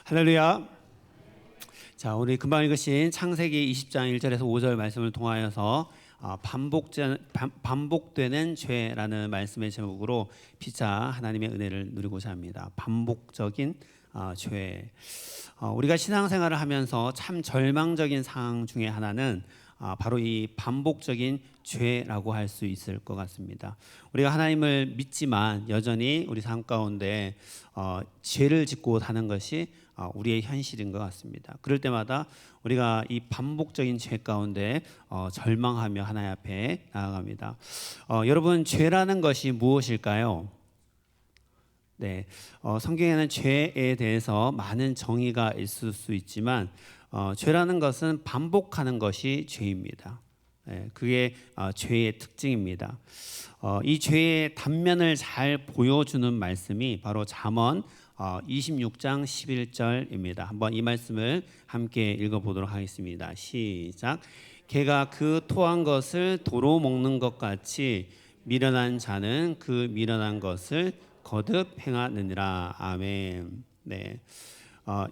할렐루야. 자, 우리 금방 읽으신 창세기 20장 1절에서 5절 말씀을 통하여서 반복되는 죄라는 말씀의 제목으로 피차 하나님의 은혜를 누리고자 합니다. 반복적인 죄. 우리가 신앙생활을 하면서 참 절망적인 상황 중에 하나는 바로 이 반복적인 죄라고 할 수 있을 것 같습니다. 우리가 하나님을 믿지만 여전히 우리 삶 가운데 죄를 짓고 사는 것이 우리의 현실인 것 같습니다. 그럴 때마다 우리가 이 반복적인 죄 가운데 절망하며 하나님 앞에 나아갑니다. 여러분, 죄라는 것이 무엇일까요? 네, 성경에는 죄에 대해서 많은 정의가 있을 수 있지만 죄라는 것은 반복하는 것이 죄입니다. 네, 그게 죄의 특징입니다. 이 죄의 단면을 잘 보여주는 말씀이 바로 잠언 26장 11절입니다. 한번 이 말씀을 함께 읽어보도록 하겠습니다. 시작. 개가 그 토한 것을 도로 먹는 것 같이 미련한 자는 그 미련한 것을 거듭 행하느니라. 아멘. 네,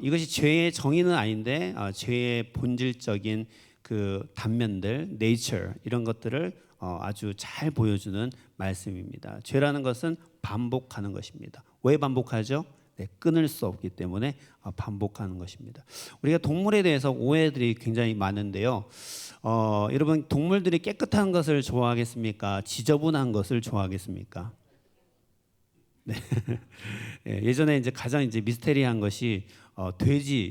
이것이 죄의 정의는 아닌데 죄의 본질적인 그 단면들, nature 이런 것들을 아주 잘 보여주는 말씀입니다. 죄라는 것은 반복하는 것입니다. 왜 반복하죠? 네, 끊을 수 없기 때문에 반복하는 것입니다. 우리가 동물에 대해서 오해들이 굉장히 많은데요. 여러분, 동물들이 깨끗한 것을 좋아하겠습니까? 지저분한 것을 좋아하겠습니까? 네. 예전에 이제 가장 이제 미스테리한 것이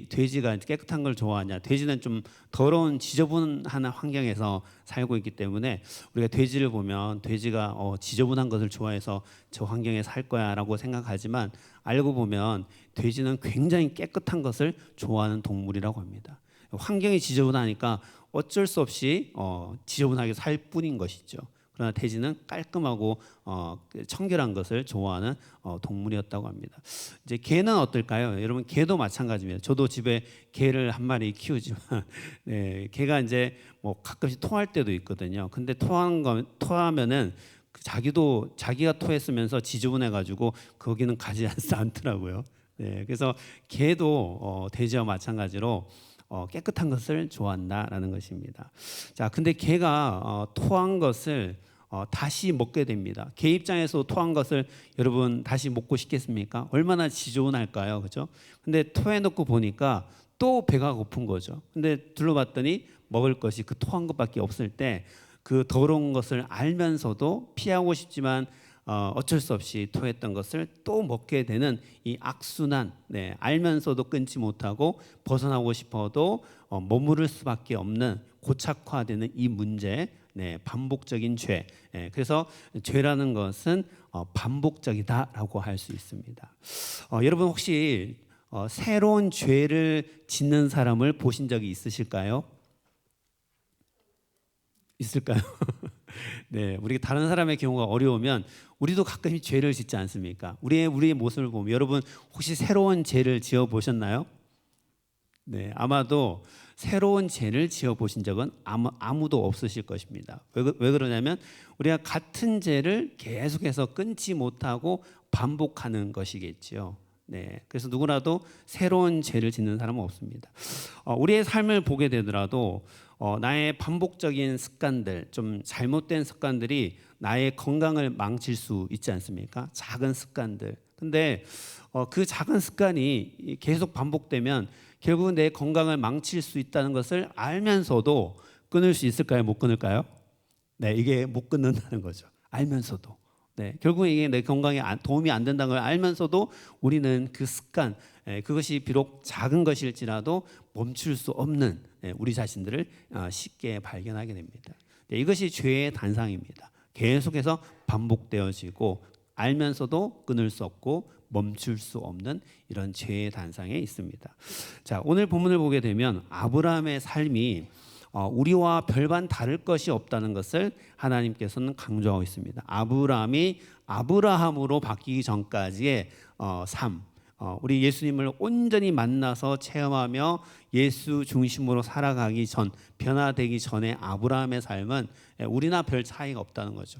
돼지가 깨끗한 걸 좋아하냐? 돼지는 좀 더러운 지저분한 환경에서 살고 있기 때문에 우리가 돼지를 보면 돼지가 지저분한 것을 좋아해서 저 환경에 살 거야라고 생각하지만 알고 보면 돼지는 굉장히 깨끗한 것을 좋아하는 동물이라고 합니다. 환경이 지저분하니까 어쩔 수 없이 지저분하게 살 뿐인 것이죠. 그러나 돼지는 깔끔하고 청결한 것을 좋아하는 동물이었다고 합니다. 이제 개는 어떨까요? 여러분, 개도 마찬가지입니다. 저도 집에 개를 한 마리 키우지만 네, 개가 이제 뭐 가끔씩 토할 때도 있거든요. 근데 토하면은 자기가 토했으면서 지저분해가지고 거기는 가지 않더라고요. 네, 그래서 개도 돼지와 마찬가지로 깨끗한 것을 좋아한다라는 것입니다. 자, 근데 개가 토한 것을 다시 먹게 됩니다. 개 입장에서 토한 것을 여러분 다시 먹고 싶겠습니까? 얼마나 지저분할까요, 그렇죠? 근데 토해놓고 보니까 또 배가 고픈 거죠. 근데 둘러봤더니 먹을 것이 그 토한 것밖에 없을 때 그 더러운 것을 알면서도 피하고 싶지만 어쩔 수 없이 토했던 것을 또 먹게 되는 이 악순환, 네, 알면서도 끊지 못하고 벗어나고 싶어도 머무를 수밖에 없는 고착화되는 이 문제, 네, 반복적인 죄. 네, 그래서 죄라는 것은 반복적이다라고 할 수 있습니다. 여러분, 혹시 새로운 죄를 짓는 사람을 보신 적이 있으실까요? 있을까요? 네, 우리가 다른 사람의 경우가 어려우면 우리도 가끔씩 죄를 짓지 않습니까? 우리의 모습을 보면 여러분, 혹시 새로운 죄를 지어 보셨나요? 네, 아마도 새로운 죄를 지어 보신 적은 아무도 없으실 것입니다. 왜 그러냐면 우리가 같은 죄를 계속해서 끊지 못하고 반복하는 것이겠지요. 네, 그래서 누구라도 새로운 죄를 짓는 사람은 없습니다. 우리의 삶을 보게 되더라도 나의 반복적인 습관들, 좀 잘못된 습관들이 나의 건강을 망칠 수 있지 않습니까? 작은 습관들. 근데 그 작은 습관이 계속 반복되면 결국은 내 건강을 망칠 수 있다는 것을 알면서도 끊을 수 있을까요? 못 끊을까요? 네, 이게 못 끊는다는 거죠. 알면서도. 네, 결국은 이게 내 건강에 도움이 안 된다는 걸 알면서도 우리는 그 습관, 그것이 비록 작은 것일지라도 멈출 수 없는 우리 자신들을 쉽게 발견하게 됩니다. 네, 이것이 죄의 단상입니다. 계속해서 반복되어지고 알면서도 끊을 수 없고 멈출 수 없는 이런 죄의 단상에 있습니다. 자, 오늘 본문을 보게 되면 아브라함의 삶이 우리와 별반 다를 것이 없다는 것을 하나님께서는 강조하고 있습니다. 아브라함이 아브라함으로 바뀌기 전까지의 삶, 우리 예수님을 온전히 만나서 체험하며 예수 중심으로 살아가기 전, 변화되기 전에 아브라함의 삶은 우리나 별 차이가 없다는 거죠.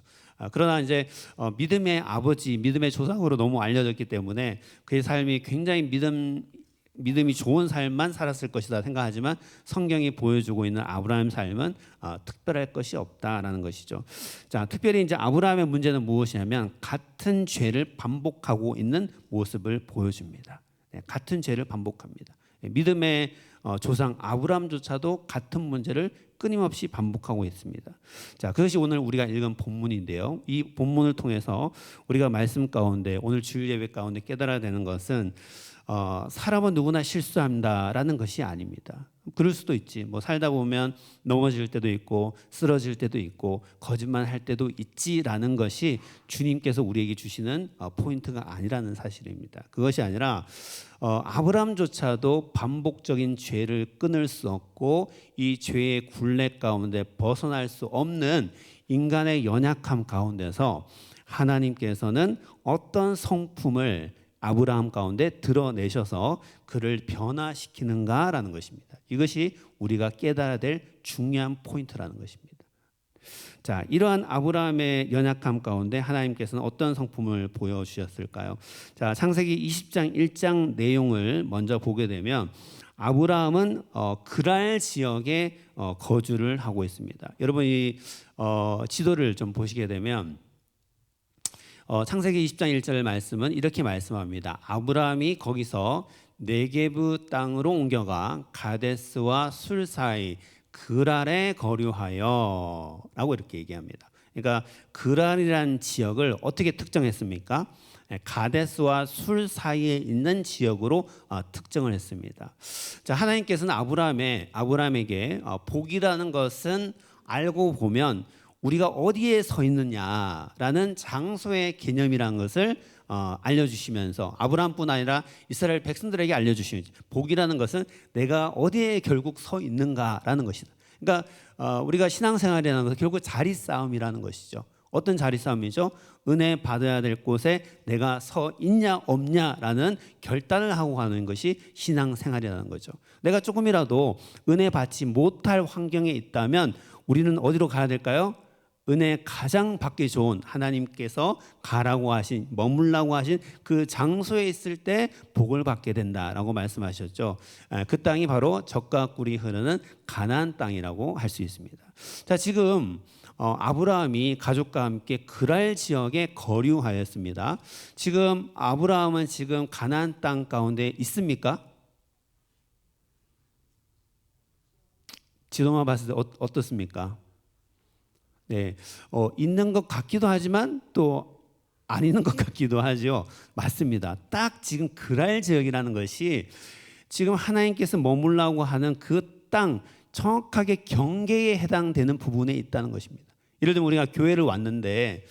그러나 이제 믿음의 아버지, 믿음의 조상으로 너무 알려졌기 때문에 그의 삶이 굉장히 믿음이 좋은 삶만 살았을 것이다 생각하지만 성경이 보여주고 있는 아브라함의 삶은 특별할 것이 없다라는 것이죠. 자, 특별히 이제 아브라함의 문제는 무엇이냐면 같은 죄를 반복하고 있는 모습을 보여줍니다. 네, 같은 죄를 반복합니다. 믿음의 조상 아브라함조차도 같은 문제를 끊임없이 반복하고 있습니다. 자, 그것이 오늘 우리가 읽은 본문인데요. 이 본문을 통해서 우리가 말씀 가운데 오늘 주일 예배 가운데 깨달아야 되는 것은 사람은 누구나 실수한다라는 것이 아닙니다. 그럴 수도 있지. 뭐 살다 보면 넘어질 때도 있고 쓰러질 때도 있고 거짓말할 때도 있지라는 것이 주님께서 우리에게 주시는 포인트가 아니라는 사실입니다. 그것이 아니라 아브라함조차도 반복적인 죄를 끊을 수 없고 이 죄의 굴레 가운데 벗어날 수 없는 인간의 연약함 가운데서 하나님께서는 어떤 성품을 아브라함 가운데 드러내셔서 그를 변화시키는가라는 것입니다. 이것이 우리가 깨달아야 될 중요한 포인트라는 것입니다. 자, 이러한 아브라함의 연약함 가운데 하나님께서는 어떤 성품을 보여주셨을까요? 자, 창세기 20장 1장 내용을 먼저 보게 되면 아브라함은 그랄 지역에 거주를 하고 있습니다. 여러분 이 지도를 좀 보시게 되면 창세기 20장 1절 말씀은 이렇게 말씀합니다. 아브라함이 거기서 네게브 땅으로 옮겨가 가데스와 술 사이 그랄에 거류하여 라고 이렇게 얘기합니다. 그러니까 그랄이라는 지역을 어떻게 특정했습니까? 가데스와 술 사이에 있는 지역으로 특정을 했습니다. 자, 하나님께서는 아브라함에게 복이라는 것은 알고 보면 우리가 어디에 서 있느냐라는 장소의 개념이라는 것을 알려주시면서 아브라함뿐 아니라 이스라엘 백성들에게 알려주시는 복이라는 것은 내가 어디에 결국 서 있는가라는 것이다. 그러니까 우리가 신앙생활이라는 것은 결국 자리 싸움이라는 것이죠. 어떤 자리 싸움이죠? 은혜 받아야 될 곳에 내가 서 있냐 없냐라는 결단을 하고 가는 것이 신앙생활이라는 거죠. 내가 조금이라도 은혜 받지 못할 환경에 있다면 우리는 어디로 가야 될까요? 은혜 가장 받기 좋은 하나님께서 가라고 하신 머물라고 하신 그 장소에 있을 때 복을 받게 된다라고 말씀하셨죠. 그 땅이 바로 젖과 꿀이 흐르는 가나안 땅이라고 할 수 있습니다. 자, 지금 아브라함이 가족과 함께 그랄 지역에 거류하였습니다. 지금 아브라함은 지금 가나안 땅 가운데 있습니까? 지도만 봤을 때 어떻습니까? 네, 있는 것 같기도 하지만 또 안 있는 것 같기도 하죠. 맞습니다. 딱 지금 그랄 지역이라는 것이 지금 하나님께서 머물라고 하는 그 땅 정확하게 경계에 해당되는 부분에 있다는 것입니다. 예를 들면 우리가 교회를 왔는데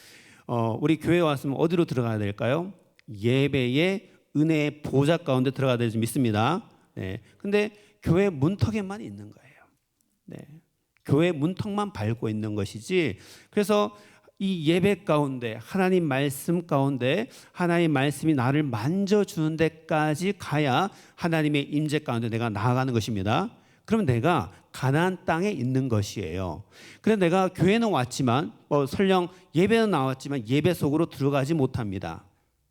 우리 교회에 왔으면 어디로 들어가야 될까요? 예배의 은혜의 보좌 가운데 들어가야 될 줄 믿습니다. 네, 근데 교회 문턱에만 있는 거예요. 네. 교회 문턱만 밟고 있는 것이지. 그래서 이 예배 가운데 하나님 말씀 가운데 하나님 말씀이 나를 만져주는 데까지 가야 하나님의 임재 가운데 내가 나아가는 것입니다. 그러면 내가 가나안 땅에 있는 것이에요. 그래서 내가 교회는 왔지만 설령 예배는 나왔지만 예배 속으로 들어가지 못합니다.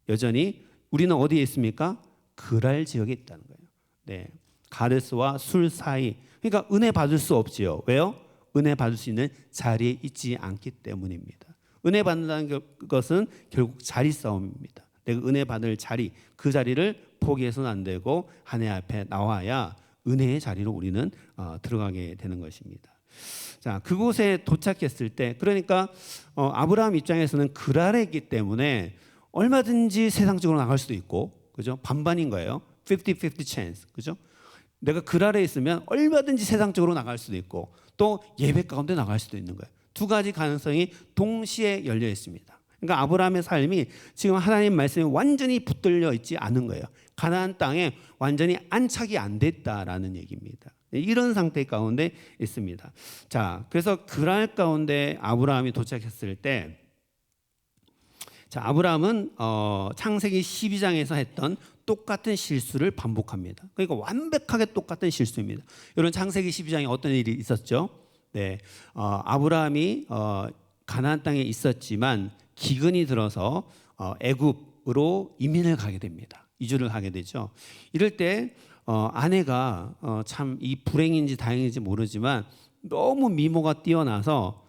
여전히 우리는 어디에 있습니까? 그랄 지역에 있다는 거예요. 네, 가데스와 술 사이. 그러니까 은혜 받을 수 없지요. 왜요? 은혜 받을 수 있는 자리에 있지 않기 때문입니다. 은혜 받는다는 것은 결국 자리 싸움입니다. 내가 은혜 받을 자리, 그 자리를 포기해서는 안 되고 하나님 앞에 나와야 은혜의 자리로 우리는 들어가게 되는 것입니다. 자, 그곳에 도착했을 때, 그러니까 아브라함 입장에서는 그랄에 있기 때문에 얼마든지 세상적으로 나갈 수도 있고, 그죠? 반반인 거예요. 50-50 chance, 그죠? 내가 그랄에 있으면 얼마든지 세상적으로 나갈 수도 있고 또 예배 가운데 나갈 수도 있는 거예요. 두 가지 가능성이 동시에 열려 있습니다. 그러니까 아브라함의 삶이 지금 하나님 말씀에 완전히 붙들려 있지 않은 거예요. 가나안 땅에 완전히 안착이 안 됐다라는 얘기입니다. 이런 상태 가운데 있습니다. 자, 그래서 그랄 가운데 아브라함이 도착했을 때, 자, 아브라함은 창세기 12장에서 했던 똑같은 실수를 반복합니다. 그러니까 완벽하게 똑같은 실수입니다. 여러분 창세기 12장에 어떤 일이 있었죠? 네, 아브라함이 가나안 땅에 있었지만 기근이 들어서 애굽으로 이민을 가게 됩니다. 이주를 하게 되죠. 이럴 때 아내가 참 이 불행인지 다행인지 모르지만 너무 미모가 뛰어나서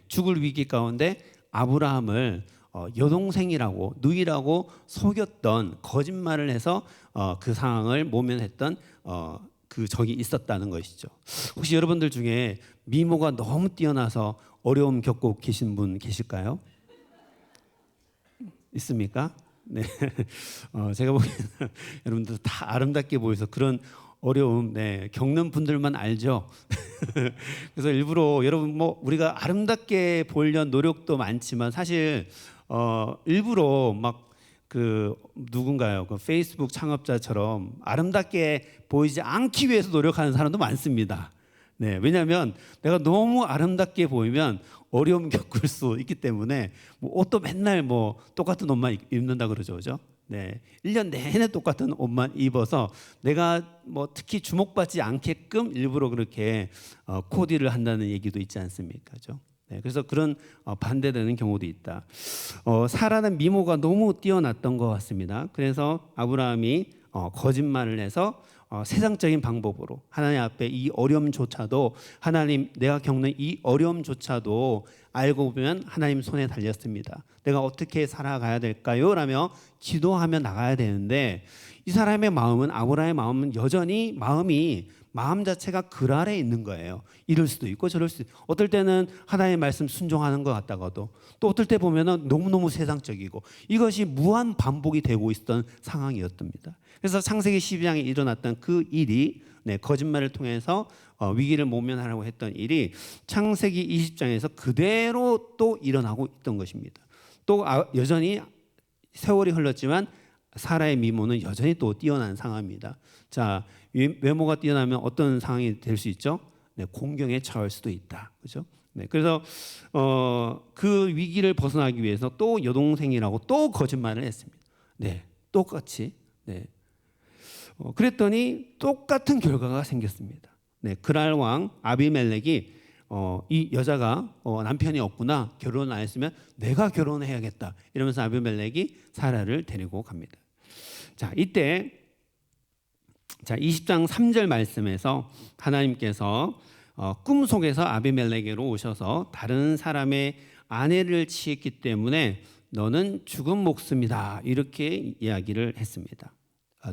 죽을 위기 가운데 아브라함을 여동생이라고 누이라고 속였던 거짓말을 해서 그 상황을 모면했던 그 적이 있었다는 것이죠. 혹시 여러분들 중에 미모가 너무 뛰어나서 어려움 겪고 계신 분 계실까요? 있습니까? 네. 제가 보기에는 여러분들 다 아름답게 보여서 그런 어려움 겪는 분들만 알죠. 그래서 일부러 여러분 뭐 우리가 아름답게 보려는 노력도 많지만 사실 일부러 막 그 누군가요? 그 페이스북 창업자처럼 아름답게 보이지 않기 위해서 노력하는 사람도 많습니다. 왜냐하면 내가 너무 아름답게 보이면 어려움 겪을 수 있기 때문에 뭐 옷도 맨날 뭐 똑같은 옷만 입는다 그러죠, 그죠? 1년 내내 똑같은 옷만 입어서 내가 뭐 특히 주목받지 않게끔 일부러 그렇게 코디를 한다는 얘기도 있지 않습니까, 그죠? 그래서 그런 반대되는 경우도 있다. 사라는 미모가 너무 뛰어났던 것 같습니다. 그래서 아브라함이 거짓말을 해서 세상적인 방법으로 하나님 앞에 이 어려움조차도 하나님 내가 겪는 이 어려움조차도 알고 보면 하나님 손에 달렸습니다. 내가 어떻게 살아가야 될까요? 라며 기도하며 나가야 되는데 이 사람의 마음은 아브라함의 마음은 여전히 마음 자체가 글 아래에 있는 거예요. 이럴 수도 있고 저럴 수도 있고 어떨 때는 하나님의 말씀 순종하는 것 같다가도 또 어떨 때 보면은 너무너무 세상적이고 이것이 무한 반복이 되고 있었던 상황이었답니다. 그래서 창세기 12장에 일어났던 그 일이 거짓말을 통해서 위기를 모면하려고 했던 일이 창세기 20장에서 그대로 또 일어나고 있던 것입니다. 또 여전히 세월이 흘렀지만 사라의 미모는 여전히 또 뛰어난 상황입니다. 자, 외모가 뛰어나면 어떤 상황이 될 수 있죠? 공경에 처할 수도 있다. 그렇죠? 그래서 그 위기를 벗어나기 위해서 또 여동생이라고 또 거짓말을 했습니다. 똑같이. 그랬더니 똑같은 결과가 생겼습니다. 그랄 왕 아비멜렉이 이 여자가 남편이 없구나 결혼 안 했으면 내가 결혼해야겠다 이러면서 아비멜렉이 사라를 데리고 갑니다. 자, 이때 20장 3절 말씀에서 하나님께서 꿈속에서 아비멜렉에게로 오셔서 다른 사람의 아내를 취했기 때문에 너는 죽은 목숨이다 이렇게 이야기를 했습니다.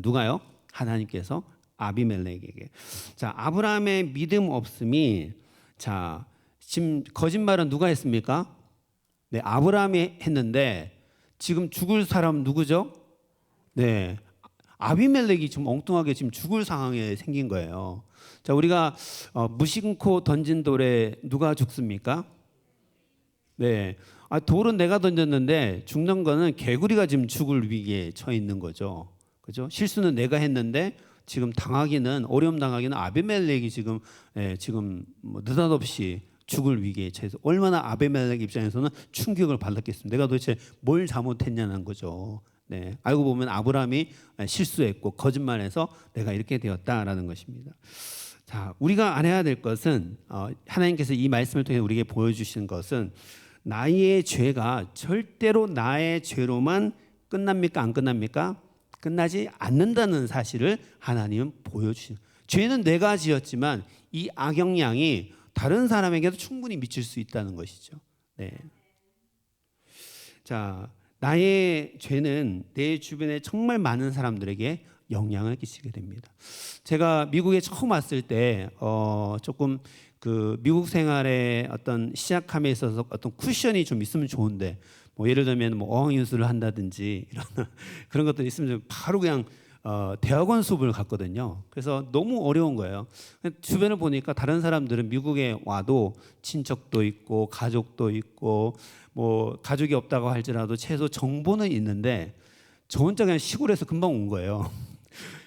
누가요? 하나님께서 아비멜렉에게. 자, 아브라함의 믿음 없음이 자 지금 거짓말은 누가 했습니까? 아브라함이 했는데 지금 죽을 사람 누구죠? 아비멜렉이 지금 엉뚱하게 지금 죽을 상황에 생긴 거예요. 자, 우리가 무심코 던진 돌에 누가 죽습니까? 돌은 내가 던졌는데 죽는 거는 개구리가 지금 죽을 위기에 처해 있는 거죠. 그죠? 실수는 내가 했는데 지금 어려움 당하기는 아비멜렉이 지금 뭐 느닷없이 죽을 위기에 처해서 얼마나 아비멜렉 입장에서는 충격을 받았겠습니까? 내가 도대체 뭘 잘못했냐는 거죠. 알고 보면 아브라함이 실수했고 거짓말해서 내가 이렇게 되었다라는 것입니다. 자, 우리가 알아야 될 것은 하나님께서 이 말씀을 통해 우리에게 보여주신 것은 나의 죄가 절대로 나의 죄로만 끝납니까? 안 끝납니까? 끝나지 않는다는 사실을 하나님은 보여주시는. 죄는 내가 지었지만 이 악영향이 다른 사람에게도 충분히 미칠 수 있다는 것이죠. 자, 나의 죄는 내 주변에 정말 많은 사람들에게 영향을 끼치게 됩니다. 제가 미국에 처음 왔을 때 조금 그 미국 생활의 어떤 시작함에 있어서 어떤 쿠션이 좀 있으면 좋은데 뭐 예를 들면 뭐 어학연수를 한다든지 이런 그런 것들이 있으면 바로 그냥 대학원 수업을 갔거든요. 그래서 너무 어려운 거예요. 주변을 보니까 다른 사람들은 미국에 와도 친척도 있고 가족도 있고 뭐 가족이 없다고 할지라도 최소 정보는 있는데 저 혼자 그냥 시골에서 금방 온 거예요.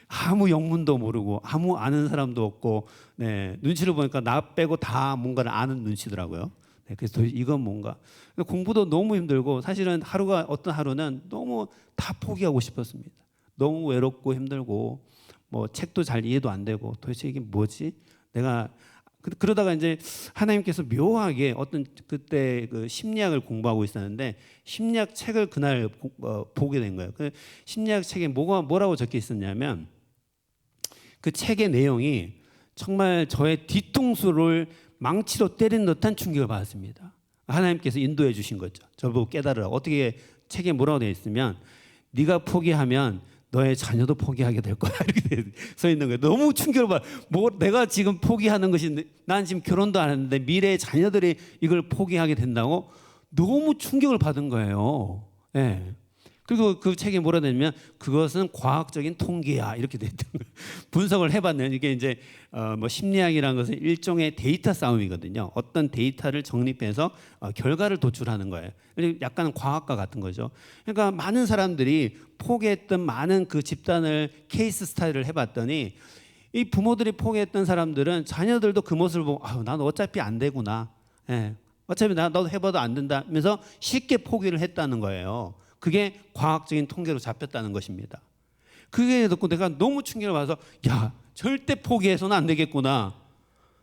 아무 영문도 모르고 아무 아는 사람도 없고 눈치를 보니까 나 빼고 다 뭔가를 아는 눈치더라고요. 그래서 이건 뭔가 공부도 너무 힘들고 사실은 어떤 하루는 너무 다 포기하고 싶었습니다. 너무 외롭고 힘들고 뭐 책도 잘 이해도 안 되고 도대체 이게 뭐지? 내가 그러다가 이제 하나님께서 묘하게 어떤 그때 그 심리학을 공부하고 있었는데 심리학 책을 그날 보게 된 거예요. 그 심리학 책에 뭐라고 적혀 있었냐면 그 책의 내용이 정말 저의 뒤통수를 망치로 때린 듯한 충격을 받았습니다. 하나님께서 인도해 주신 거죠. 저보고 깨달으라. 어떻게 책에 뭐라고 되어 있으면 네가 포기하면 너의 자녀도 포기하게 될 거야 이렇게 써 있는 거예요. 너무 충격을 받아. 뭐 내가 지금 포기하는 것이 난 지금 결혼도 안 했는데 미래의 자녀들이 이걸 포기하게 된다고 너무 충격을 받은 거예요. 예. 그리고 그 책에 뭐라 되냐면 그것은 과학적인 통계야 이렇게 돼 있던 거예요. 분석을 해봤는 이게 이제 뭐 심리학이라는 것은 일종의 데이터 싸움이거든요. 어떤 데이터를 정립해서 결과를 도출하는 거예요. 약간 과학과 같은 거죠. 그러니까 많은 사람들이 포기했던 많은 그 집단을 케이스 스타디를 해봤더니 이 부모들이 포기했던 사람들은 자녀들도 그 모습을 보고 아유 난 어차피 안 되구나. 예. 어차피 나도 해봐도 안 된다면서 쉽게 포기를 했다는 거예요. 그게 과학적인 통계로 잡혔다는 것입니다. 그게 듣고 내가 너무 충격을 받아서 야 절대 포기해서는 안 되겠구나.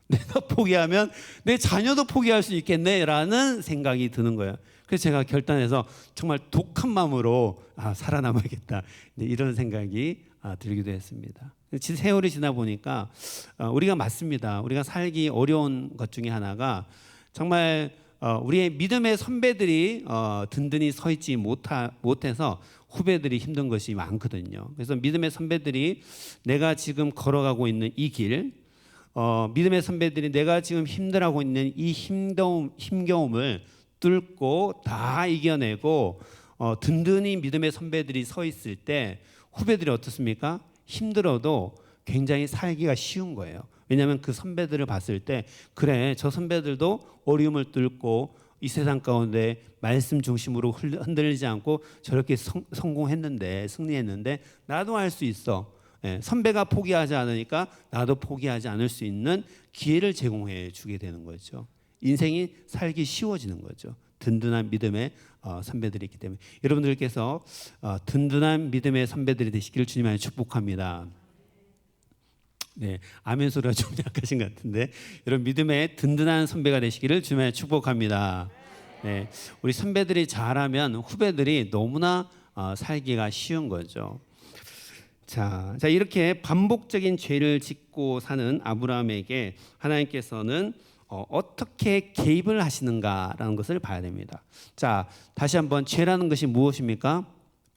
내가 포기하면 내 자녀도 포기할 수 있겠네라는 생각이 드는 거예요. 그래서 제가 결단해서 정말 독한 마음으로 살아남아야겠다 이런 생각이 들기도 했습니다. 세월이 지나 보니까 우리가 맞습니다. 우리가 살기 어려운 것 중에 하나가 정말 우리의 믿음의 선배들이 든든히 서 있지 못해서 후배들이 힘든 것이 많거든요. 그래서 믿음의 선배들이 내가 지금 걸어가고 있는 이 길, 믿음의 선배들이 내가 지금 힘들어하고 있는 이 힘겨움을 뚫고 다 이겨내고 든든히 믿음의 선배들이 서 있을 때 후배들이 어떻습니까? 힘들어도 굉장히 살기가 쉬운 거예요. 왜냐하면 그 선배들을 봤을 때 그래 저 선배들도 어려움을 뚫고 이 세상 가운데 말씀 중심으로 흔들리지 않고 저렇게 성공했는데 승리했는데 나도 할 수 있어. 선배가 포기하지 않으니까 나도 포기하지 않을 수 있는 기회를 제공해 주게 되는 거죠. 인생이 살기 쉬워지는 거죠. 든든한 믿음의 선배들이 있기 때문에 여러분들께서 든든한 믿음의 선배들이 되시기를 주님 안에 축복합니다. 네, 아멘 소리가 좀 약하신 것 같은데 여러분 믿음의 든든한 선배가 되시기를 주님의 축복합니다. 네, 우리 선배들이 잘하면 후배들이 너무나 살기가 쉬운 거죠. 자 이렇게 반복적인 죄를 짓고 사는 아브라함에게 하나님께서는 어떻게 개입을 하시는가라는 것을 봐야 됩니다. 자 다시 한번 죄라는 것이 무엇입니까?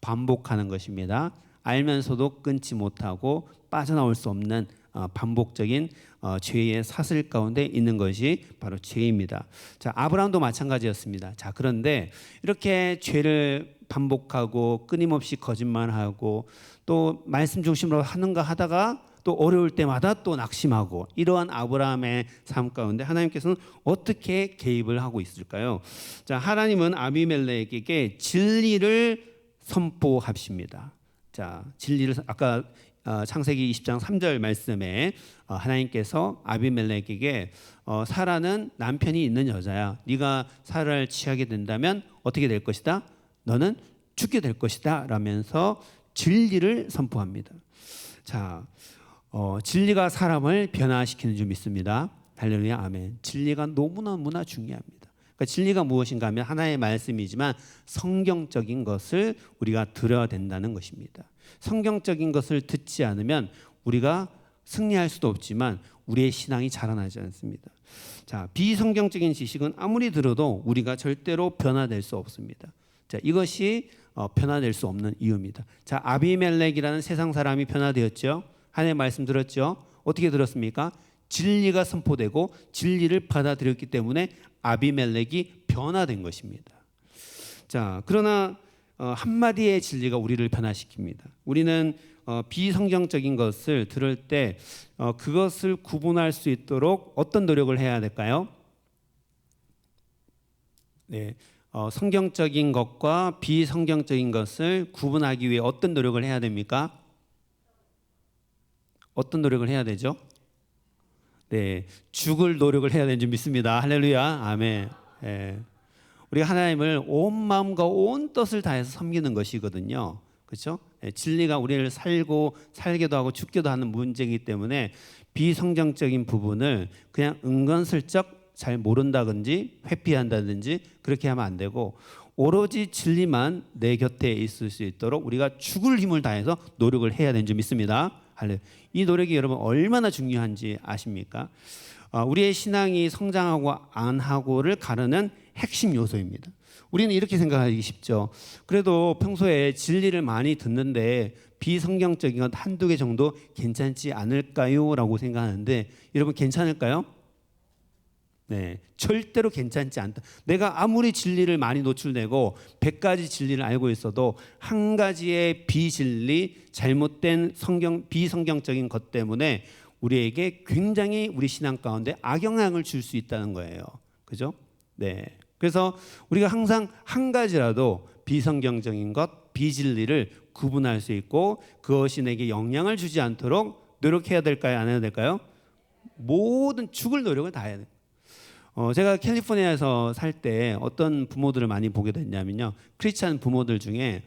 반복하는 것입니다. 알면서도 끊지 못하고 빠져나올 수 없는 반복적인 죄의 사슬 가운데 있는 것이 바로 죄입니다. 자, 아브라함도 마찬가지였습니다. 자, 그런데 이렇게 죄를 반복하고 끊임없이 거짓말하고 또 말씀 중심으로 하는가 하다가 또 어려울 때마다 또 낙심하고 이러한 아브라함의 삶 가운데 하나님께서는 어떻게 개입을 하고 있을까요? 자, 하나님은 아비멜렉에게 진리를 선포하십니다. 자, 진리를 아까 창세기 20장 3절 말씀에 하나님께서 아비멜렉에게 사라는 남편이 있는 여자야. 네가 사라를 취하게 된다면 어떻게 될 것이다? 너는 죽게 될 것이다 라면서 진리를 선포합니다. 자, 진리가 사람을 변화시키는 줄 믿습니다. 할렐루야 아멘. 진리가 너무나 중요합니다. 그러니까 진리가 무엇인가 하면 하나의 말씀이지만 성경적인 것을 우리가 들어야 된다는 것입니다. 성경적인 것을 듣지 않으면 우리가 승리할 수도 없지만 우리의 신앙이 자라나지 않습니다. 자, 비성경적인 지식은 아무리 들어도 우리가 절대로 변화될 수 없습니다. 자, 이것이 변화될 수 없는 이유입니다. 자, 아비멜렉이라는 세상 사람이 변화되었죠. 하나님의 말씀 들었죠. 어떻게 들었습니까? 진리가 선포되고 진리를 받아들였기 때문에 아비멜렉이 변화된 것입니다. 자, 그러나 한마디의 진리가 우리를 변화시킵니다. 우리는 비성경적인 것을 들을 때 그것을 구분할 수 있도록 어떤 노력을 해야 될까요? 네, 성경적인 것과 비성경적인 것을 구분하기 위해 어떤 노력을 해야 됩니까? 어떤 노력을 해야 되죠? 네, 죽을 노력을 해야 되는 줄 믿습니다. 할렐루야, 아멘. 네. 우리가 하나님을 온 마음과 온 뜻을 다해서 섬기는 것이거든요. 그렇죠? 네, 진리가 우리를 살게도 하고 죽게도 하는 문제이기 때문에 비성경적인 부분을 그냥 은근슬쩍 잘 모른다든지 회피한다든지 그렇게 하면 안 되고 오로지 진리만 내 곁에 있을 수 있도록 우리가 죽을 힘을 다해서 노력을 해야 되는 줄 믿습니다. 할렐루야. 이 노력이 여러분 얼마나 중요한지 아십니까? 우리의 신앙이 성장하고 안 하고를 가르는 핵심 요소입니다. 우리는 이렇게 생각하기 쉽죠. 그래도 평소에 진리를 많이 듣는데 비성경적인 것 한두 개 정도 괜찮지 않을까요? 라고 생각하는데 여러분 괜찮을까요? 네, 절대로 괜찮지 않다. 내가 아무리 진리를 많이 노출되고 100가지 진리를 알고 있어도 한 가지의 비진리, 잘못된 비성경적인 것 때문에 우리에게 굉장히 우리 신앙 가운데 악영향을 줄 수 있다는 거예요. 그죠? 네. 그래서 우리가 항상 한 가지라도 비성경적인 것, 비진리를 구분할 수 있고 그것이 내게 영향을 주지 않도록 노력해야 될까요? 안 해야 될까요? 모든 죽을 노력을 다 해야 돼요. 제가 캘리포니아에서 살 때 어떤 부모들을 많이 보게 됐냐면요. 크리스찬 부모들 중에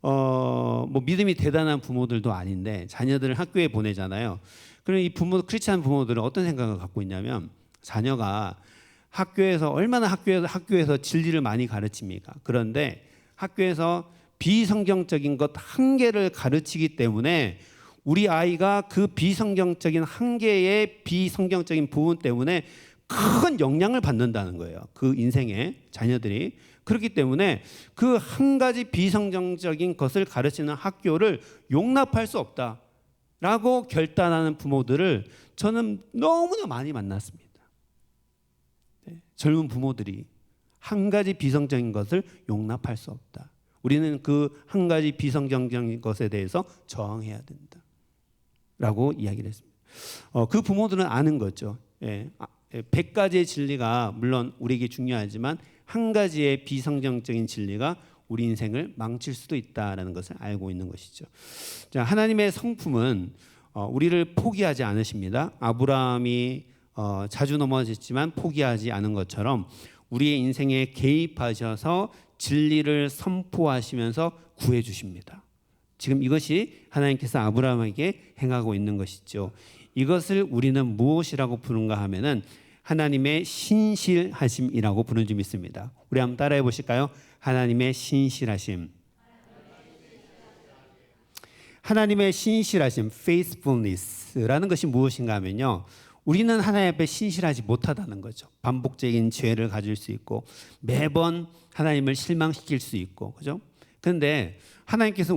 뭐 믿음이 대단한 부모들도 아닌데 자녀들을 학교에 보내잖아요. 그럼 이 크리스찬 부모들은 어떤 생각을 갖고 있냐면 자녀가 학교에서 얼마나 학교에서 진리를 많이 가르칩니까? 그런데 학교에서 비성경적인 것 한 개를 가르치기 때문에 우리 아이가 그 비성경적인 한 개의 비성경적인 부분 때문에 큰 영향을 받는다는 거예요. 그 인생에 자녀들이. 그렇기 때문에 그 한 가지 비성경적인 것을 가르치는 학교를 용납할 수 없다라고 결단하는 부모들을 저는 너무나 많이 만났습니다. 네, 젊은 부모들이 한 가지 비성경적인 것을 용납할 수 없다. 우리는 그 한 가지 비성경적인 것에 대해서 저항해야 된다. 라고 이야기를 했습니다. 그 부모들은 아는 거죠. 100가지의 진리가 물론 우리에게 중요하지만 한 가지의 비성경적인 진리가 우리 인생을 망칠 수도 있다는 것을 알고 있는 것이죠. 자, 하나님의 성품은 우리를 포기하지 않으십니다. 아브라함이 자주 넘어졌지만 포기하지 않은 것처럼 우리의 인생에 개입하셔서 진리를 선포하시면서 구해 주십니다. 지금 이것이 하나님께서 아브라함에게 행하고 있는 것이죠. 이것을 우리는 무엇이라고 부른가 하면은 하나님의 신실하심이라고 부르는 줄 믿습니다. 우리 한번 따라해 보실까요? 하나님의 신실하심. 하나님의 신실하심, faithfulness라는 것이 무엇인가 하면요. 우리는 하나님 앞에 신실하지 못하다는 거죠. 반복적인 죄를 가질 수 있고 매번 하나님을 실망시킬 수 있고, 그죠? 그런데 하나님께서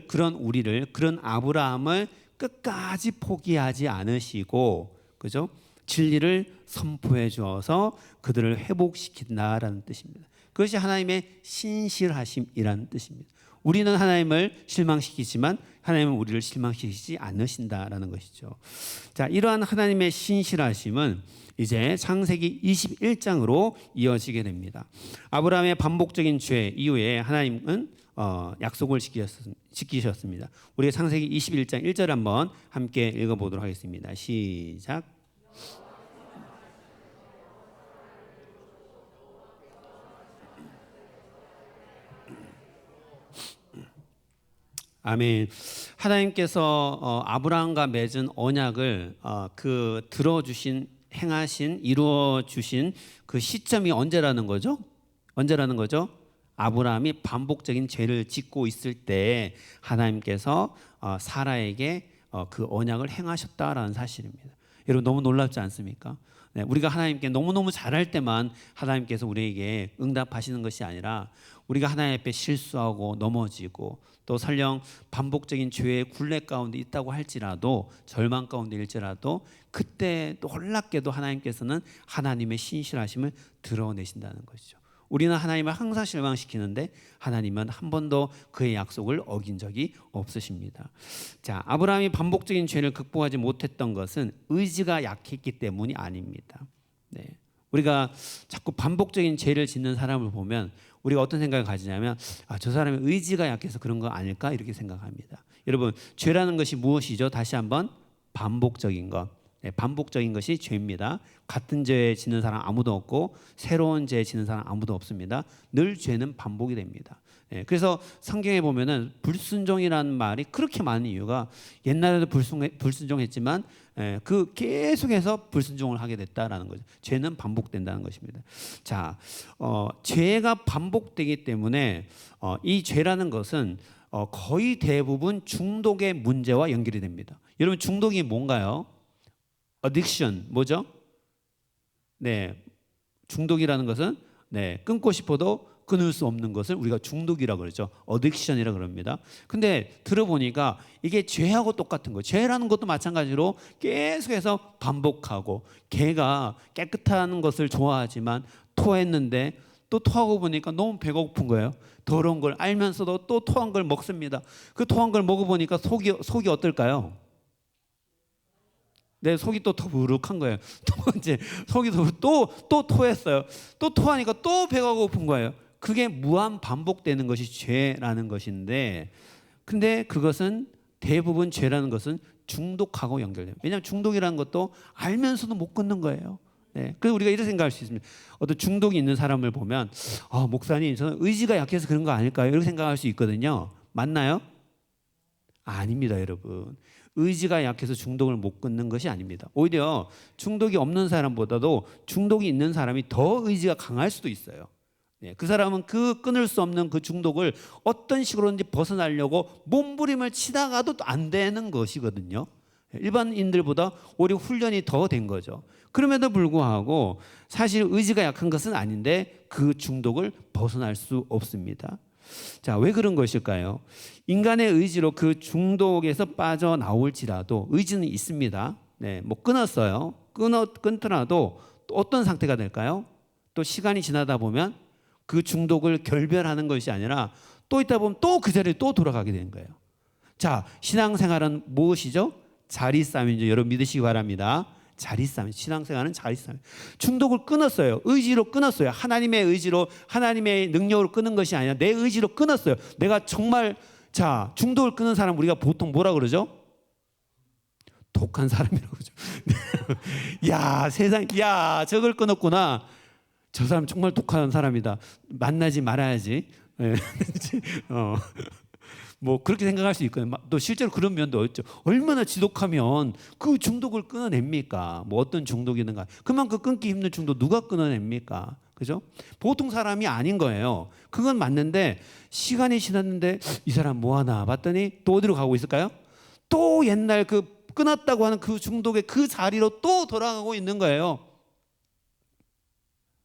그런 아브라함을 끝까지 포기하지 않으시고, 그죠? 진리를 선포해 주어서 그들을 회복시킨다라는 뜻입니다. 그것이 하나님의 신실하심이라는 뜻입니다. 우리는 하나님을 실망시키지만 하나님은 우리를 실망시키지 않으신다라는 것이죠. 자, 이러한 하나님의 신실하심은 이제 창세기 21장으로 이어지게 됩니다. 아브라함의 반복적인 죄 이후에 하나님은 약속을 지키셨습니다. 우리 창세기 21장 1절 한번 함께 읽어보도록 하겠습니다. 시작. 아멘. 하나님께서 아브라함과 맺은 언약을 행하신, 이루어 주신 그 시점이 언제라는 거죠? 언제라는 거죠? 아브라함이 반복적인 죄를 짓고 있을 때 하나님께서 사라에게 그 언약을 행하셨다라는 사실입니다. 여러분 너무 놀랍지 않습니까? 네, 우리가 하나님께 너무너무 잘할 때만 하나님께서 우리에게 응답하시는 것이 아니라 우리가 하나님 앞에 실수하고 넘어지고 또 설령 반복적인 죄의 굴레 가운데 있다고 할지라도 절망 가운데 일지라도 그때 놀랍게도 하나님께서는 하나님의 신실하심을 드러내신다는 것이죠. 우리는 하나님을 항상 실망시키는데 하나님은 한 번도 그의 약속을 어긴 적이 없으십니다. 자, 아브라함이 반복적인 죄를 극복하지 못했던 것은 의지가 약했기 때문이 아닙니다. 네. 우리가 자꾸 반복적인 죄를 짓는 사람을 보면 우리가 어떤 생각을 가지냐면 저 사람의 의지가 약해서 그런 거 아닐까 이렇게 생각합니다. 여러분 죄라는 것이 무엇이죠? 다시 한번 반복적인 것. 네, 반복적인 것이 죄입니다. 같은 죄 짓는 사람 아무도 없고 새로운 죄 짓는 사람 아무도 없습니다. 늘 죄는 반복이 됩니다. 네, 그래서 성경에 보면은 불순종이라는 말이 그렇게 많은 이유가 옛날에도 불순종했지만 그 계속해서 불순종을 하게 됐다라는 거죠. 죄는 반복된다는 것입니다. 자, 죄가 반복되기 때문에 이 죄라는 것은 거의 대부분 중독의 문제와 연결이 됩니다. 여러분 중독이 뭔가요? addiction 뭐죠? 네, 중독이라는 것은 끊고 싶어도 끊을 수 없는 것을 우리가 중독이라고 그러죠. 어딕션이라고 그럽니다. 근데 들어보니까 이게 죄하고 똑같은 거예요. 죄라는 것도 마찬가지로 계속해서 반복하고, 개가 깨끗한 것을 좋아하지만 토했는데 또 토하고 보니까 너무 배가 고픈 거예요. 더러운 걸 알면서도 또 토한 걸 먹습니다. 그 토한 걸 먹어보니까 속이 어떨까요? 내 속이 또 더부룩한 거예요. 또 이제 속이 또 토했어요. 또 토하니까 또 배가 고픈 거예요. 그게 무한 반복되는 것이 죄라는 것인데, 근데 그것은 대부분 죄라는 것은 중독하고 연결돼요. 왜냐하면 중독이라는 것도 알면서도 못 끊는 거예요. 네. 그래서 우리가 이렇게 생각할 수 있습니다. 어떤 중독이 있는 사람을 보면 목사님 저는 의지가 약해서 그런 거 아닐까요? 이렇게 생각할 수 있거든요. 맞나요? 아닙니다, 여러분. 의지가 약해서 중독을 못 끊는 것이 아닙니다. 오히려 중독이 없는 사람보다도 중독이 있는 사람이 더 의지가 강할 수도 있어요. 그 사람은 그 끊을 수 없는 그 중독을 어떤 식으로든지 벗어나려고 몸부림을 치다가도 안 되는 것이거든요. 일반인들보다 오히려 훈련이 더 된 거죠. 그럼에도 불구하고 사실 의지가 약한 것은 아닌데 그 중독을 벗어날 수 없습니다. 자, 왜 그런 것일까요? 인간의 의지로 그 중독에서 빠져나올지라도 의지는 있습니다. 뭐 끊었어요. 끊더라도 또 어떤 상태가 될까요? 또 시간이 지나다 보면 그 중독을 결별하는 것이 아니라 또 있다 보면 또 그 자리에 또 돌아가게 되는 거예요. 자, 신앙생활은 무엇이죠? 자리싸움이죠. 여러분 믿으시기 바랍니다. 자리싸움. 신앙생활은 자리싸움. 중독을 끊었어요. 의지로 끊었어요. 하나님의 의지로, 하나님의 능력으로 끊은 것이 아니라 내 의지로 끊었어요. 내가 정말, 자, 중독을 끊은 사람 우리가 보통 뭐라 그러죠? 독한 사람이라고 그러죠. 야, 세상, 야, 저걸 끊었구나. 저 사람 정말 독한 사람이다. 만나지 말아야지. 뭐 그렇게 생각할 수 있거든요. 또 실제로 그런 면도 있죠. 얼마나 지독하면 그 중독을 끊어냅니까? 뭐 어떤 중독이든가. 그만큼 끊기 힘든 중독 누가 끊어냅니까? 그죠? 보통 사람이 아닌 거예요. 그건 맞는데 시간이 지났는데 이 사람 뭐 하나 봤더니 또 어디로 가고 있을까요? 또 옛날 그 끊었다고 하는 그 중독의 그 자리로 또 돌아가고 있는 거예요.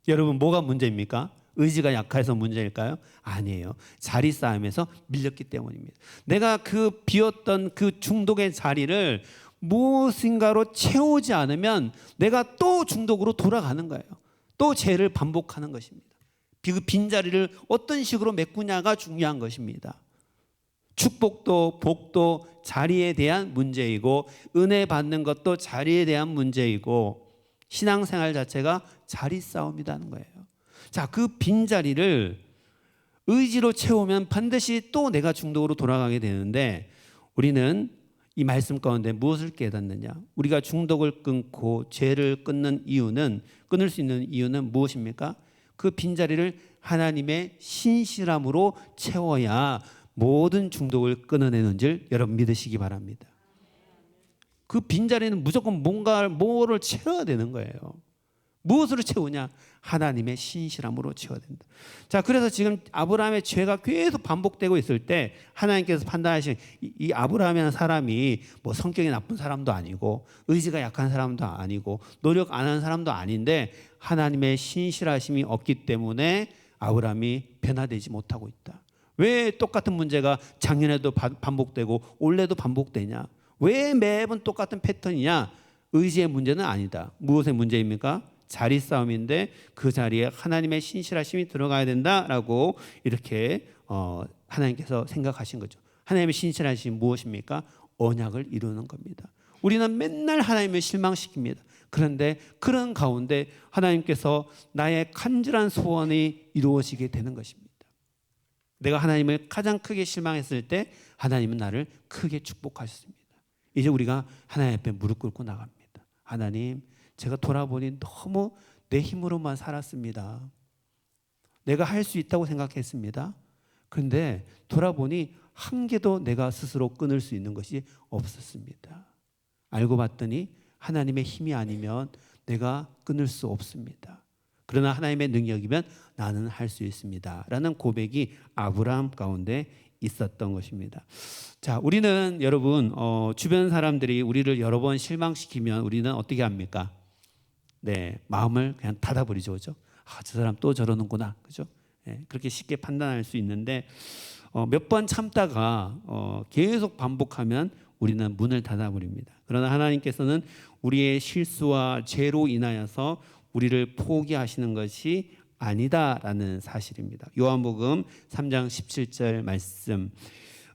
여러분 뭐가 문제입니까? 의지가 약해서 문제일까요? 아니에요. 자리 싸움에서 밀렸기 때문입니다. 내가 그 비었던 그 중독의 자리를 무엇인가로 채우지 않으면 내가 또 중독으로 돌아가는 거예요. 또 죄를 반복하는 것입니다. 그 빈자리를 어떤 식으로 메꾸냐가 중요한 것입니다. 축복도 복도 자리에 대한 문제이고, 은혜 받는 것도 자리에 대한 문제이고, 신앙생활 자체가 자리 싸움이라는 거예요. 자, 그 빈자리를 의지로 채우면 반드시 또 내가 중독으로 돌아가게 되는데, 우리는 이 말씀 가운데 무엇을 깨닫느냐? 우리가 중독을 끊고 죄를 끊는 이유는, 끊을 수 있는 이유는 무엇입니까? 그 빈자리를 하나님의 신실함으로 채워야 모든 중독을 끊어내는 줄 여러분 믿으시기 바랍니다. 그 빈자리는 무조건 뭐를 채워야 되는 거예요. 무엇으로 채우냐? 하나님의 신실함으로 채워야 된다. 자, 그래서 지금 아브라함의 죄가 계속 반복되고 있을 때 하나님께서 판단하신 이 아브라함이라는 사람이 뭐 성격이 나쁜 사람도 아니고 의지가 약한 사람도 아니고 노력 안 하는 사람도 아닌데 하나님의 신실하심이 없기 때문에 아브라함이 변화되지 못하고 있다. 왜 똑같은 문제가 작년에도 반복되고 올해도 반복되냐? 왜 매번 똑같은 패턴이냐? 의지의 문제는 아니다. 무엇의 문제입니까? 자리 싸움인데 그 자리에 하나님의 신실하심이 들어가야 된다라고 이렇게 하나님께서 생각하신 거죠. 하나님의 신실하심이 무엇입니까? 언약을 이루는 겁니다. 우리는 맨날 하나님을 실망시킵니다. 그런데 그런 가운데 하나님께서 나의 간절한 소원이 이루어지게 되는 것입니다. 내가 하나님을 가장 크게 실망했을 때 하나님은 나를 크게 축복하셨습니다. 이제 우리가 하나님 앞에 무릎 꿇고 나갑니다. 하나님, 제가 돌아보니 너무 내 힘으로만 살았습니다. 내가 할 수 있다고 생각했습니다. 그런데 돌아보니 한 개도 내가 스스로 끊을 수 있는 것이 없었습니다. 알고 봤더니 하나님의 힘이 아니면 내가 끊을 수 없습니다. 그러나 하나님의 능력이면 나는 할 수 있습니다. 라는 고백이 아브라함 가운데 있었던 것입니다. 자, 우리는 여러분 주변 사람들이 우리를 여러 번 실망시키면 우리는 어떻게 합니까? 네, 마음을 그냥 닫아버리죠, 그죠? 아, 저 사람 또 저러는구나, 그죠? 네, 그렇게 쉽게 판단할 수 있는데 몇 번 참다가 계속 반복하면 우리는 문을 닫아버립니다. 그러나 하나님께서는 우리의 실수와 죄로 인하여서 우리를 포기하시는 것이 아니다라는 사실입니다. 요한복음 3장 17절 말씀.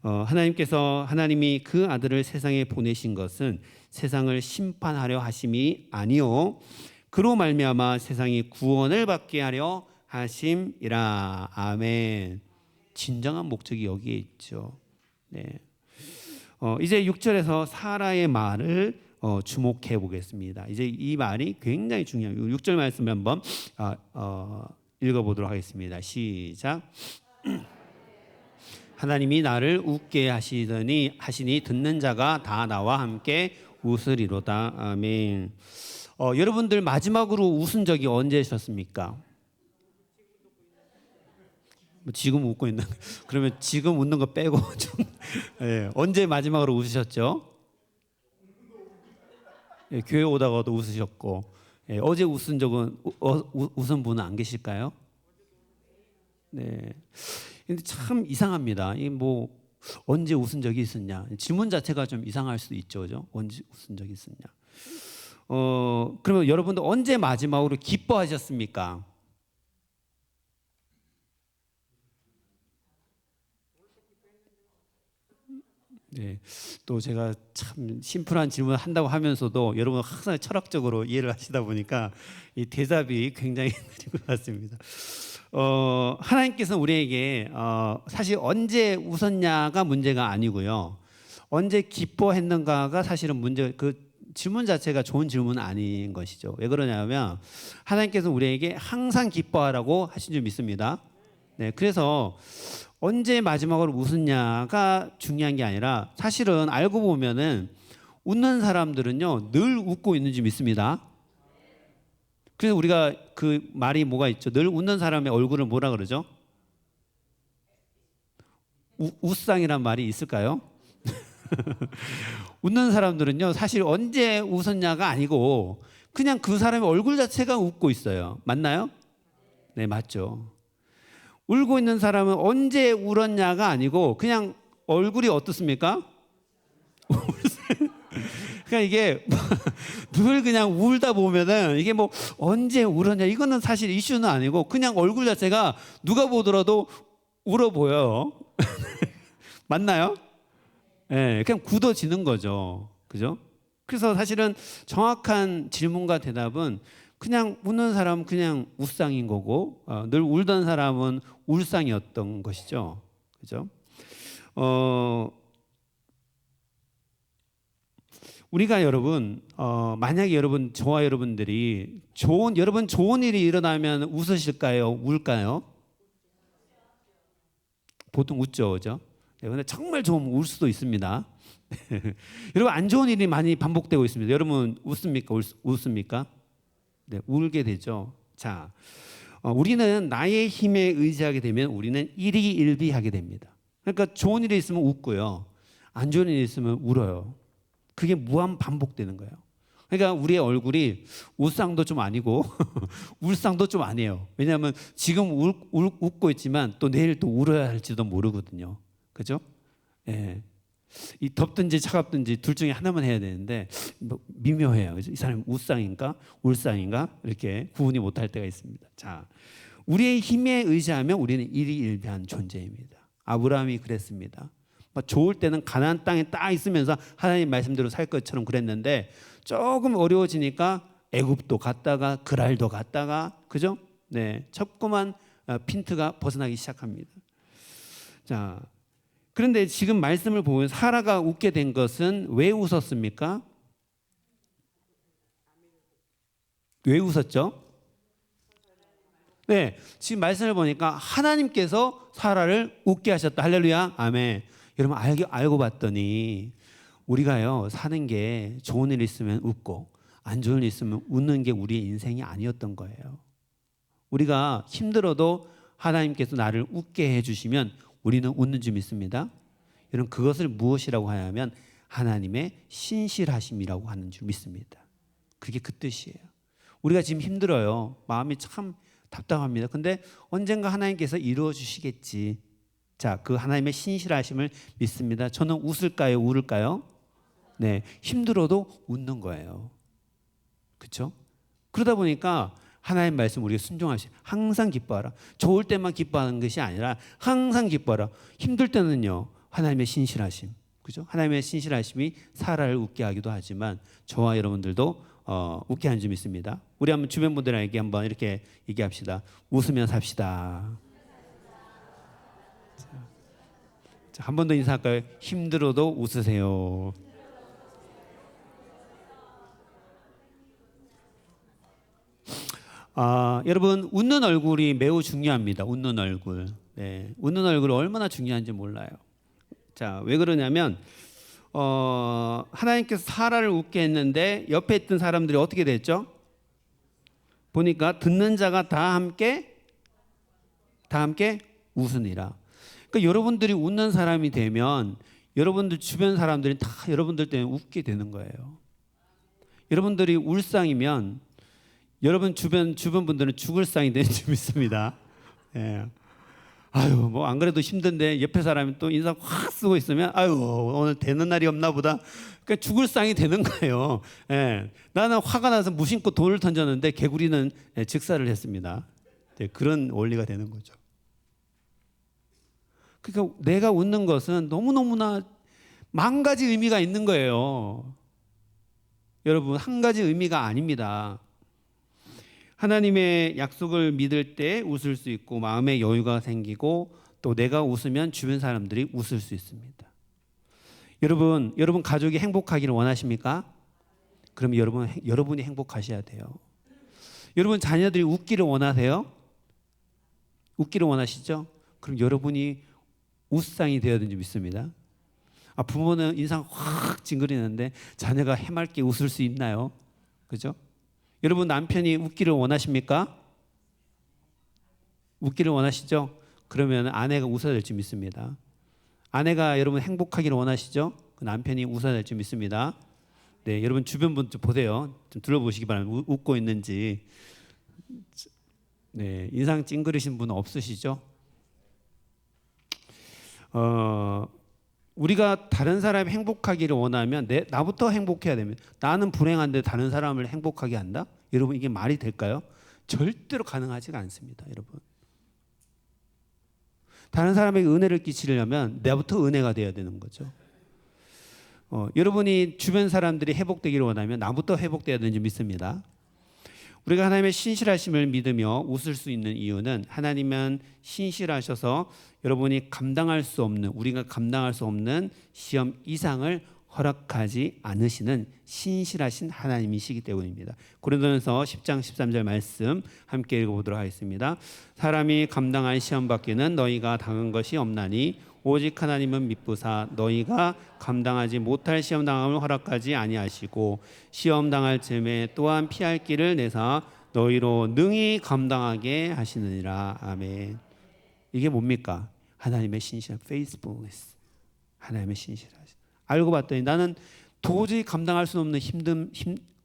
하나님이 그 아들을 세상에 보내신 것은 세상을 심판하려 하심이 아니요 그로 말미암아 세상이 구원을 받게 하려 하심이라. 아멘. 진정한 목적이 여기에 있죠. 네. 이제 6절에서 사라의 말을 주목해 보겠습니다. 이제 이 말이 굉장히 중요해요. 6절 말씀 한번 읽어보도록 하겠습니다. 시작. 하나님이 나를 웃게 하시니 듣는 자가 다 나와 함께 웃으리로다. 아멘. 여러분들 마지막으로 웃은 적이 언제셨습니까? 지금 웃고 있는 그러면 지금 웃는 거 빼고 좀 예, 언제 마지막으로 웃으셨죠? 예, 교회 오다가도 웃으셨고 예, 어제 웃은 적은 웃은 분은 안 계실까요? 네. 근데 참 이상합니다. 이 뭐 언제 웃은 적이 있었냐? 질문 자체가 좀 이상할 수도 있죠, 그죠? 언제 웃은 적이 있었냐? 그러면 여러분들 언제 마지막으로 기뻐하셨습니까? 네, 또 제가 참 심플한 질문을 한다고 하면서도 여러분 항상 철학적으로 이해를 하시다 보니까 이 대답이 굉장히 느린 것 같습니다. 하나님께서는 우리에게 사실 언제 웃었냐가 문제가 아니고요, 언제 기뻐했는가가 사실은 문제. 그 질문 자체가 좋은 질문은 아닌 것이죠. 왜 그러냐면 하나님께서는 우리에게 항상 기뻐하라고 하신 줄 믿습니다. 네, 그래서 언제 마지막으로 웃었냐가 중요한 게 아니라 사실은 알고 보면은 웃는 사람들은요 늘 웃고 있는지 믿습니다. 그래서 우리가 그 말이 뭐가 있죠? 늘 웃는 사람의 얼굴을 뭐라 그러죠? 웃상이란 말이 있을까요? 웃는 사람들은요 사실 언제 웃었냐가 아니고 그냥 그 사람의 얼굴 자체가 웃고 있어요. 맞나요? 네, 맞죠. 울고 있는 사람은 언제 울었냐가 아니고 그냥 얼굴이 어떻습니까? 그러니까 이게 늘 그냥 울다 보면은 이게 뭐 언제 울었냐 이거는 사실 이슈는 아니고 그냥 얼굴 자체가 누가 보더라도 울어 보여요. 맞나요? 예, 네, 그냥 굳어지는 거죠. 그죠? 그래서 사실은 정확한 질문과 대답은 그냥 웃는 사람은 그냥 웃상인 거고 늘 울던 사람은 울상이었던 것이죠. 그죠? 우리가 여러분 만약에 여러분 저와 여러분들이 여러분 좋은 일이 일어나면 웃으실까요? 울까요? 보통 웃죠, 그죠? 네, 근데 정말 좋으면 울 수도 있습니다. 여러분 안 좋은 일이 많이 반복되고 있습니다. 여러분 웃습니까? 웃습니까? 네, 울게 되죠. 자, 우리는 나의 힘에 의지하게 되면 우리는 일희일비하게 됩니다. 그러니까 좋은 일이 있으면 웃고요, 안 좋은 일이 있으면 울어요. 그게 무한 반복되는 거예요. 그러니까 우리의 얼굴이 웃상도 좀 아니고 울상도 좀 아니에요. 왜냐하면 지금 웃고 있지만 또 내일 또 울어야 할지도 모르거든요. 그죠? 예. 이 덥든지 차갑든지 둘 중에 하나만 해야 되는데 뭐 미묘해요. 이 사람이 웃상인가 울상인가 이렇게 구분이 못할 때가 있습니다. 자, 우리의 힘에 의지하면 우리는 일희일비한 존재입니다. 아브라함이 그랬습니다. 좋을 때는 가나안 땅에 딱 있으면서 하나님 말씀대로 살 것처럼 그랬는데 조금 어려워지니까 애굽도 갔다가 그랄도 갔다가 그죠? 네, 첩고만 핀트가 벗어나기 시작합니다. 자, 그런데 지금 말씀을 보면 사라가 웃게 된 것은 왜 웃었습니까? 왜 웃었죠? 네, 지금 말씀을 보니까 하나님께서 사라를 웃게 하셨다. 할렐루야, 아멘. 여러분 알고 봤더니 우리가요 사는 게 좋은 일 있으면 웃고 안 좋은 일 있으면 웃는 게 우리의 인생이 아니었던 거예요. 우리가 힘들어도 하나님께서 나를 웃게 해주시면 우리는 웃는 줄 믿습니다. 여러분 그것을 무엇이라고 하냐면 하나님의 신실하심이라고 하는 줄 믿습니다. 그게 그 뜻이에요. 우리가 지금 힘들어요. 마음이 참 답답합니다. 근데 언젠가 하나님께서 이루어 주시겠지. 자, 그 하나님의 신실하심을 믿습니다. 저는 웃을까요? 울을까요? 네, 힘들어도 웃는 거예요. 그렇죠? 그러다 보니까 하나님 말씀 우리가 순종하시. 항상 기뻐하라. 좋을 때만 기뻐하는 것이 아니라 항상 기뻐하라. 힘들 때는요. 하나님의 신실하심. 그죠? 하나님의 신실하심이 사라를 웃게 하기도 하지만 저와 여러분들도 웃게 하는 줄 믿습니다. 우리 한번 주변 분들에게 한번 이렇게 얘기합시다. 웃으면 삽시다. 자, 한 번 더 인사할까요? 힘들어도 웃으세요. 여러분 웃는 얼굴이 매우 중요합니다. 웃는 얼굴. 네, 웃는 얼굴이 얼마나 중요한지 몰라요. 자, 왜 그러냐면 하나님께서 사라를 웃게 했는데 옆에 있던 사람들이 어떻게 됐죠? 보니까 듣는 자가 다 함께 웃으니라. 그러니까 여러분들이 웃는 사람이 되면 여러분들 주변 사람들이 다 여러분들 때문에 웃게 되는 거예요. 여러분들이 울상이면 여러분 주변 분들은 죽을 상이 되는 줄 믿습니다. 예. 아유 뭐 안 그래도 힘든데 옆에 사람이 또 인상 확 쓰고 있으면 아유 오늘 되는 날이 없나 보다. 그러니까 죽을 상이 되는 거예요. 예. 나는 화가 나서 무심코 돌을 던졌는데 개구리는 즉사를 했습니다. 네, 그런 원리가 되는 거죠. 그러니까 내가 웃는 것은 너무너무나 만 가지 의미가 있는 거예요. 여러분 한 가지 의미가 아닙니다. 하나님의 약속을 믿을 때 웃을 수 있고 마음에 여유가 생기고 또 내가 웃으면 주변 사람들이 웃을 수 있습니다. 여러분 가족이 행복하기를 원하십니까? 그럼 여러분이 행복하셔야 돼요. 여러분 자녀들이 웃기를 원하세요? 웃기를 원하시죠? 그럼 여러분이 웃상이 되어야 되는지 믿습니다. 부모는 인상 확 찡그리는데 자녀가 해맑게 웃을 수 있나요? 그죠? 여러분 남편이 웃기를 원하십니까? 웃기를 원하시죠? 그러면 아내가 웃어야 될 줄 믿습니다. 아내가 여러분 행복하기를 원하시죠? 그 남편이 웃어야 될 줄 믿습니다. 네, 여러분 주변 분 좀 보세요. 좀 둘러보시기 바랍니다. 웃고 있는지. 네, 인상 찡그리신 분 없으시죠? 우리가 다른 사람이 행복하기를 원하면 나부터 행복해야 됩니다. 나는 불행한데 다른 사람을 행복하게 한다? 여러분 이게 말이 될까요? 절대로 가능하지가 않습니다. 여러분 다른 사람에게 은혜를 끼치려면 나부터 은혜가 되어야 되는 거죠. 여러분이 주변 사람들이 회복되기를 원하면 나부터 회복되어야 되는지 믿습니다. 우리가 하나님의 신실하심을 믿으며 웃을 수 있는 이유는 하나님은 신실하셔서 여러분이 우리가 감당할 수 없는 시험 이상을 허락하지 않으시는 신실하신 하나님이시기 때문입니다. 고린도전서 10장 13절 말씀 함께 읽어보도록 하겠습니다. 사람이 감당할 시험 밖에는 너희가 당한 것이 없나니 오직 하나님은 미쁘사 너희가 감당하지 못할 시험 당함을 허락하지 아니하시고 시험 당할 즈음에 또한 피할 길을 내사 너희로 능히 감당하게 하시느니라. 아멘. 이게 뭡니까? 하나님의 신실한 faithfulness. 하나님의 신실하심. 알고 봤더니 나는 도저히 감당할 수 없는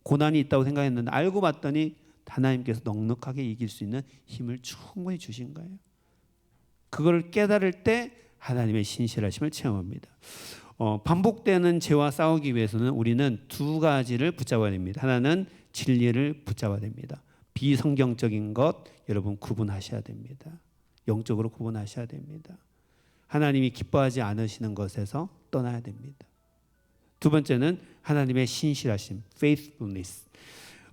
고난이 있다고 생각했는데 알고 봤더니 하나님께서 넉넉하게 이길 수 있는 힘을 충분히 주신 거예요. 그걸 깨달을 때 하나님의 신실하심을 체험합니다. 반복되는 죄와 싸우기 위해서는 우리는 두 가지를 붙잡아야 됩니다. 하나는 진리를 붙잡아야 됩니다. 비성경적인 것 여러분 구분하셔야 됩니다. 영적으로 구분하셔야 됩니다. 하나님이 기뻐하지 않으시는 것에서 떠나야 됩니다. 두 번째는 하나님의 신실하심, faithfulness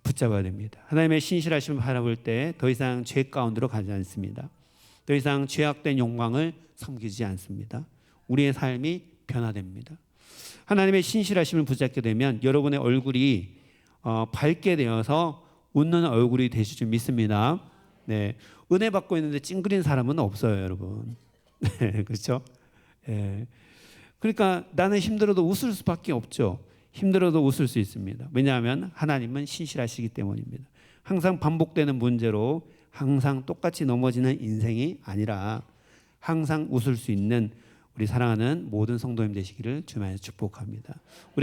붙잡아야 됩니다. 하나님의 신실하심을 바라볼 때 더 이상 죄 가운데로 가지 않습니다. 더 이상 죄악된 욕망을 섬기지 않습니다. 우리의 삶이 변화됩니다. 하나님의 신실하심을 붙잡게 되면 여러분의 얼굴이 밝게 되어서 웃는 얼굴이 되실 줄 믿습니다. 네, 은혜 받고 있는데 찡그린 사람은 없어요, 여러분. 네, 그렇죠? 네. 그러니까 나는 힘들어도 웃을 수밖에 없죠. 힘들어도 웃을 수 있습니다. 왜냐하면 하나님은 신실하시기 때문입니다. 항상 반복되는 문제로 항상 똑같이 넘어지는 인생이 아니라 항상 웃을 수 있는 우리 사랑하는 모든 성도님 되시기를 주님의 축복합니다. 우리